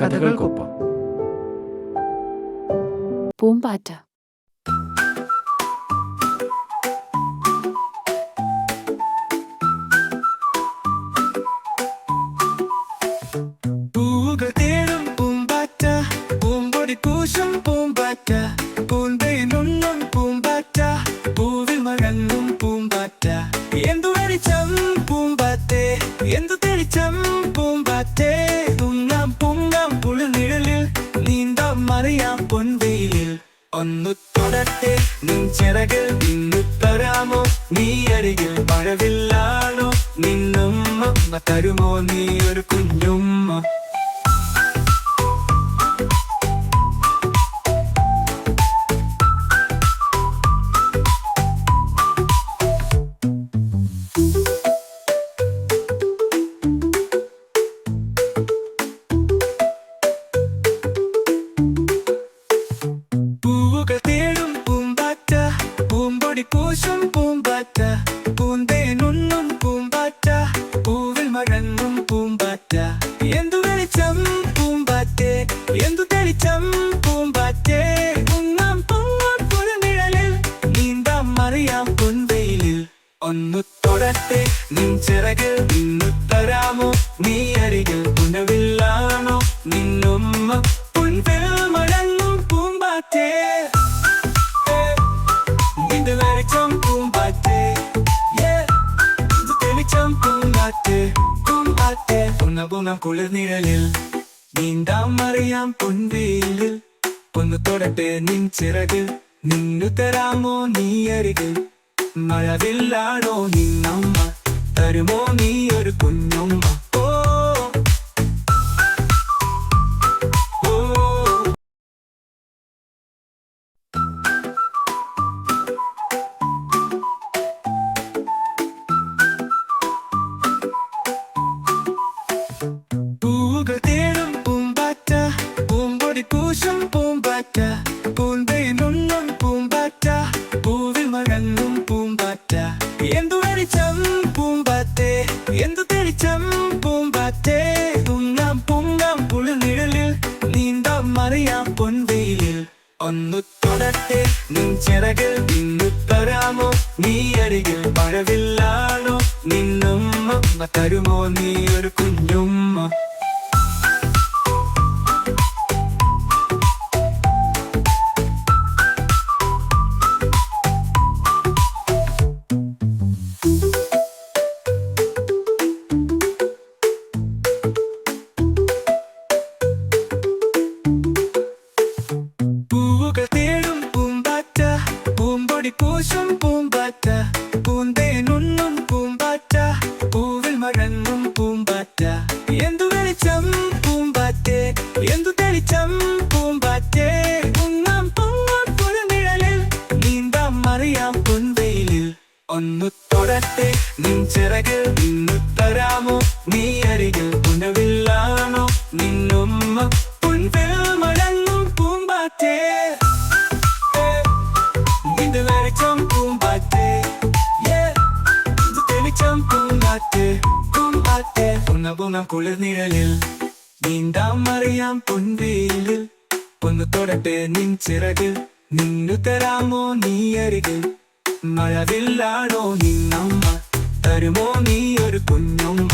കഥകൾക്കൊപ്പം. പൂമ്പാറ്റ. പൂവുകൾ തേടും പൂമ്പാറ്റ, പൂമ്പൊടി പൂശും പൂമ്പാറ്റ, പൂന്തേനുണ്ണും പൂമ്പാറ്റ, പൂവിൽ മഴങ്ങും പൂമ്പാറ്റ. എന്തു വെളിച്ചം പൂമ്പാറ്റേ, എന്തു തെളിച്ചം പൂമ്പാറ്റേ. തുങ്ങാം പൊങ്ങാം പുളിനിഴലിൽ, നീന്താം മറിയാം പൊൻവെയിലിൽ. ഒന്നു തൊടട്ടെ നിൻ ചിറകിൽ, നിന്നു തരാമോ നീ അരികിൽ. മഴവില്ലാണോ നിന്നുമ്മ, തരുമോ നീ ഒരു കുഞ്ഞുമ്മ. പൂവുകൾ തേടും പൂമ്പാറ്റ, പൂമ്പൊടി പൂശും പൂമ്പാറ്റ, പൂന്തേനുണ്ണും പൂമ്പാറ്റ, പൂവിൽ മഴങ്ങും പൂമ്പാറ്റ. എന്തു വെളിച്ചം പൂമ്പാറ്റേ, എന്തു തെളിച്ചം പൂമ്പാറ്റേ. പൊങ്ങാം പൊങ്ങാം പുഴനിഴലിൽ, നീന്താം മറിയാം പൊൻവെയിലിൽ. ഒന്നു തൊടട്ടെ നിൻ ചിറകിൽ, നിന്നു തരാമോ നീ അരികിൽ. ഉണവില്ലാണോ നിന്നുമ്മ, പൊൻവിൽ മഴങ്ങും പൂമ്പാറ്റേ. നിന്റെ വെളിച്ചം പൂമ്പാറ്റേ, ഇത് തെളിച്ചം പൂമ്പാറ്റേ. പൂമ്പാറ്റേ പൊന്ന പൊന്ന കുളിർനിഴലിൽ, നീന്താം മറിയാം പൊൻവെയിലിൽ. ഒന്ന് തൊടട്ടെ നിൻ ചിറകിൽ, നിന്നു തരാമോ നീ അരികിൽ. മഴവില്ലാണോ നിന്നമ്മ, തരുമോ നീ ഒരു കുഞ്ഞുമ്മ. പൂവുകൾ തേടും പൂമ്പാറ്റ, പൂമ്പൊടി പൂശും പൂമ്പാറ്റ, പൂന്തേനുണ്ണും പൂമ്പാറ്റ, പൂവിൽ മഴങ്ങും പൂമ്പാറ്റ. എന്തു വെളിച്ചം പൂമ്പാറ്റേ, എന്തു തെളിച്ചം പൂമ്പാറ്റേ. തുങ്ങാം പൊങ്ങാം പുളിനിഴലിൽ, നീന്താം മറിയാം പൊൻവെയിലിൽ. ഒന്നു തൊടട്ടെ നിൻ ചിറകിൽ, നിന്നു തരാമോ നീ അരികിൽ. മഴവില്ലാണോ നിന്നുമ്മ, തരുമോ നീ ഒരു കുഞ്ഞുമ്മ. പൂവുകൾ തേടും പൂമ്പാറ്റ, പൂമ്പൊടി പൂശും പൂമ്പാറ്റ, പൂന്തേനുണ്ണും പൂമ്പാറ്റ, പൂവിൽ മഴങ്ങും പൂമ്പാറ്റ. എന്തു വെളിച്ചം പൂമ്പാറ്റേ, എന്തു തെളിച്ചം പൂമ്പാറ്റേ. പൊങ്ങാം പൊങ്ങാം പുഴനിഴലിൽ, നീന്താം മറിയാം പൊൻവെയിലിൽ. ഒന്നു തൊടട്ടെ നിൻ ചിറകിൽ, നിന്നു തരാമോ നീ അരികിൽ. ഉണവില്ലാണോ നിന്നുമ്മ, പൊൻവിൽ മഴങ്ങും പൂമ്പാറ്റേ. നിന്റെ വെളിച്ചം പൂമ്പാറ്റേ, ഇത് തെളിച്ചം പൂമ്പാറ്റേ. പൂമ്പാറ്റേ പൊന്ന പൊന്ന കുളിർനിഴലിൽ, നീന്താം മറിയാം പൊൻവെയിലിൽ. ഒന്ന് തൊടട്ടെ നിൻ ചിറകിൽ, നിന്നു തരാമോ നീ അരികിൽ. മഴവില്ലാണോ നിന്നമ്മ, തരുമോ നീ ഒരു കുഞ്ഞുമ്മ.